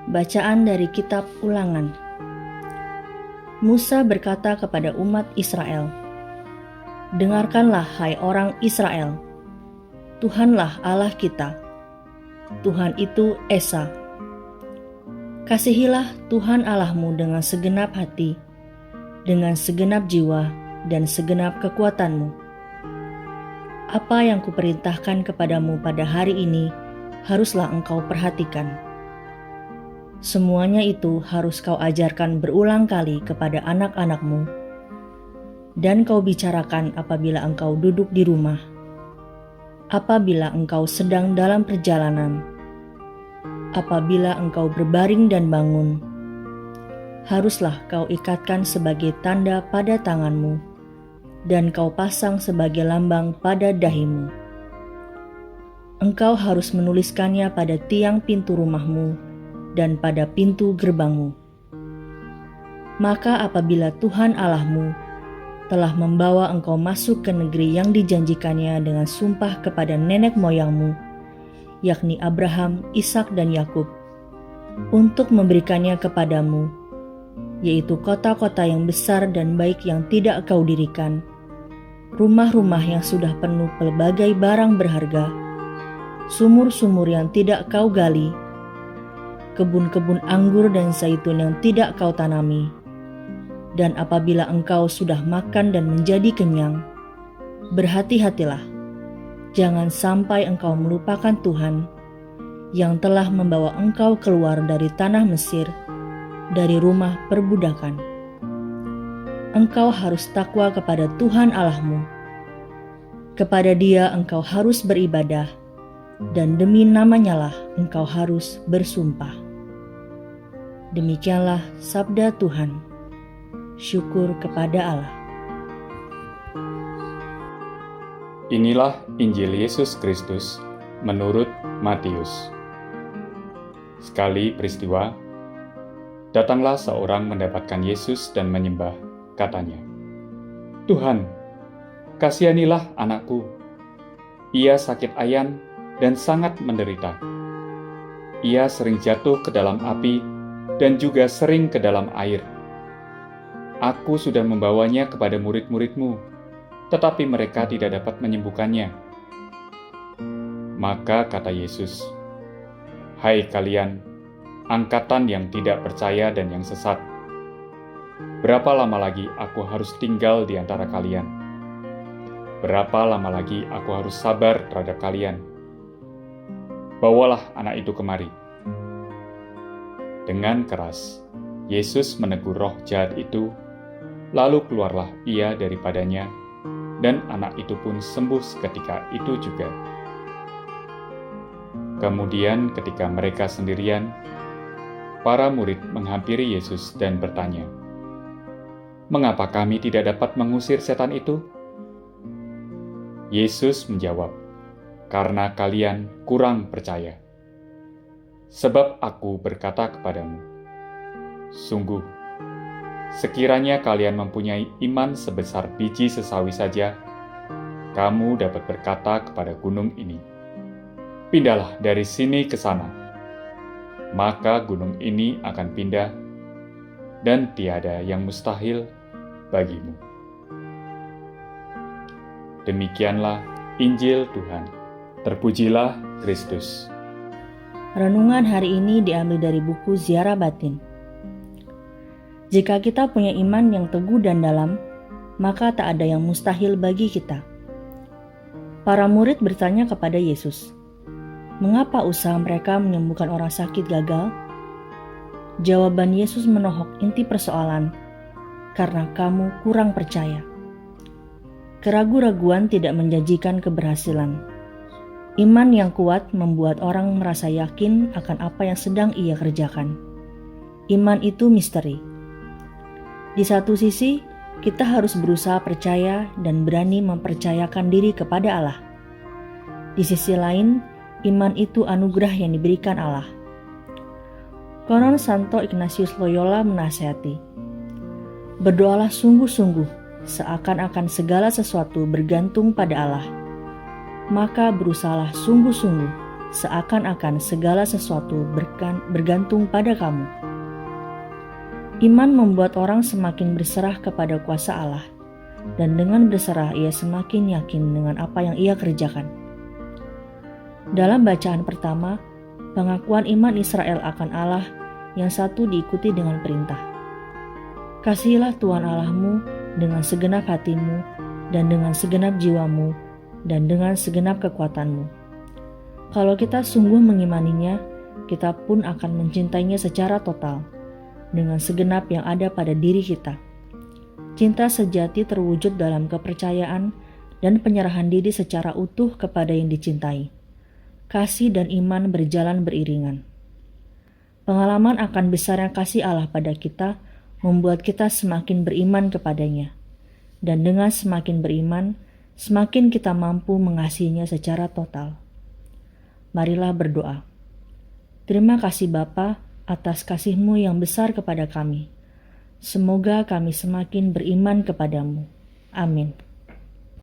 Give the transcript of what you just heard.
Bacaan dari Kitab Ulangan. Musa berkata kepada umat Israel, "Dengarkanlah hai orang Israel, Tuhanlah Allah kita, Tuhan itu Esa. Kasihilah Tuhan Allahmu dengan segenap hati, dengan segenap jiwa dan segenap kekuatanmu. Apa yang kuperintahkan kepadamu pada hari ini haruslah engkau perhatikan. Semuanya itu harus kau ajarkan berulang kali kepada anak-anakmu, dan kau bicarakan apabila engkau duduk di rumah, apabila engkau sedang dalam perjalanan, apabila engkau berbaring dan bangun. Haruslah kau ikatkan sebagai tanda pada tanganmu, dan kau pasang sebagai lambang pada dahimu. Engkau harus menuliskannya pada tiang pintu rumahmu dan pada pintu gerbangmu. Maka apabila Tuhan Allahmu telah membawa engkau masuk ke negeri yang dijanjikannya dengan sumpah kepada nenek moyangmu, yakni Abraham, Ishak dan Yakub, untuk memberikannya kepadamu, yaitu kota-kota yang besar dan baik yang tidak kau dirikan, rumah-rumah yang sudah penuh pelbagai barang berharga, sumur-sumur yang tidak kau gali, kebun-kebun anggur dan zaitun yang tidak kau tanami. Dan apabila engkau sudah makan dan menjadi kenyang, berhati-hatilah, jangan sampai engkau melupakan Tuhan yang telah membawa engkau keluar dari tanah Mesir, dari rumah perbudakan. Engkau harus takwa kepada Tuhan Allahmu. Kepada Dia engkau harus beribadah, dan demi namanya lah engkau harus bersumpah." Demikianlah sabda Tuhan. Syukur kepada Allah. Inilah Injil Yesus Kristus menurut Matius. Sekali peristiwa, datanglah seorang mendapatkan Yesus dan menyembah, katanya, "Tuhan, kasihanilah anakku. Ia sakit ayan dan sangat menderita. Ia sering jatuh ke dalam api dan juga sering ke dalam air. Aku sudah membawanya kepada murid-murid-mu, tetapi mereka tidak dapat menyembuhkannya." Maka kata Yesus, "Hai kalian, angkatan yang tidak percaya dan yang sesat, berapa lama lagi aku harus tinggal di antara kalian? Berapa lama lagi aku harus sabar terhadap kalian? Bawalah anak itu kemari." Dengan keras, Yesus menegur roh jahat itu, lalu keluarlah ia daripadanya, dan anak itu pun sembuh seketika itu juga. Kemudian ketika mereka sendirian, para murid menghampiri Yesus dan bertanya, "Mengapa kami tidak dapat mengusir setan itu?" Yesus menjawab, "Karena kalian kurang percaya. Sebab aku berkata kepadamu, sungguh, sekiranya kalian mempunyai iman sebesar biji sesawi saja, kamu dapat berkata kepada gunung ini, 'Pindahlah dari sini ke sana,' maka gunung ini akan pindah, dan tiada yang mustahil bagimu." Demikianlah Injil Tuhan. Terpujilah Kristus. Renungan hari ini diambil dari buku Ziarah Batin. Jika kita punya iman yang teguh dan dalam, maka tak ada yang mustahil bagi kita. Para murid bertanya kepada Yesus, "Mengapa usaha mereka menyembuhkan orang sakit gagal?" Jawaban Yesus menohok inti persoalan, "Karena kamu kurang percaya." Keraguan-raguan tidak menjanjikan keberhasilan. Iman yang kuat membuat orang merasa yakin akan apa yang sedang ia kerjakan. Iman itu misteri. Di satu sisi, kita harus berusaha percaya dan berani mempercayakan diri kepada Allah. Di sisi lain, iman itu anugerah yang diberikan Allah. Konon Santo Ignatius Loyola menasihati, "Berdoalah sungguh-sungguh, seakan-akan segala sesuatu bergantung pada Allah. Maka berusahalah sungguh-sungguh, seakan-akan segala sesuatu bergantung pada kamu. Iman membuat orang semakin berserah kepada kuasa Allah, dan dengan berserah ia semakin yakin dengan apa yang ia kerjakan. Dalam bacaan pertama, pengakuan iman Israel akan Allah yang satu diikuti dengan perintah. Kasihilah Tuhan Allahmu dengan segenap hatimu, dan dengan segenap jiwamu, dan dengan segenap kekuatanmu. Kalau kita sungguh mengimaninya, kita pun akan mencintainya secara total, dengan segenap yang ada pada diri kita. Cinta sejati terwujud dalam kepercayaan dan penyerahan diri secara utuh kepada yang dicintai. Kasih dan iman berjalan beriringan. Pengalaman akan besarnya kasih Allah pada kita membuat kita semakin beriman kepadanya. Dan dengan semakin beriman, semakin kita mampu mengasihinya secara total. Marilah berdoa. Terima kasih Bapa atas kasih-Mu yang besar kepada kami. Semoga kami semakin beriman kepadamu. Amin.